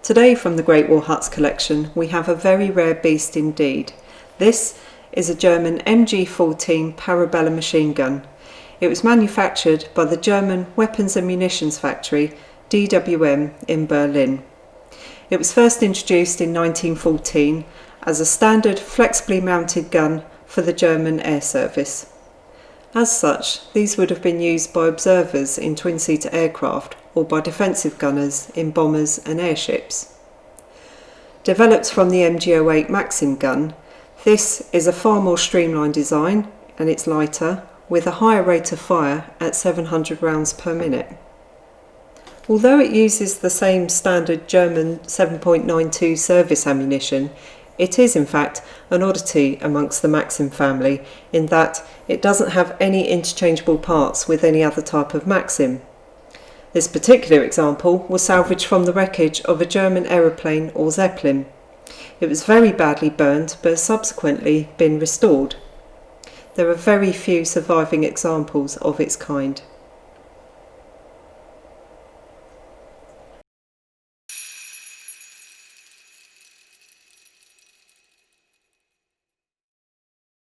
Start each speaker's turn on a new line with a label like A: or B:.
A: Today from the Great War Huts collection we have a very rare beast indeed. This is a German MG-14 Parabellum machine gun. It was manufactured by the German Weapons and Munitions Factory DWM in Berlin. It was first introduced in 1914 as a standard flexibly mounted gun for the German Air Service. As such, these would have been used by observers in twin-seater aircraft or by defensive gunners in bombers and airships. Developed from the MG08 Maxim gun, this is a far more streamlined design and it's lighter, with a higher rate of fire at 700 rounds per minute. Although it uses the same standard German 7.92 service ammunition, it is in fact an oddity amongst the Maxim family in that it doesn't have any interchangeable parts with any other type of Maxim. This particular example was salvaged from the wreckage of a German aeroplane or Zeppelin. It was very badly burned but has subsequently been restored. There are very few surviving examples of its kind.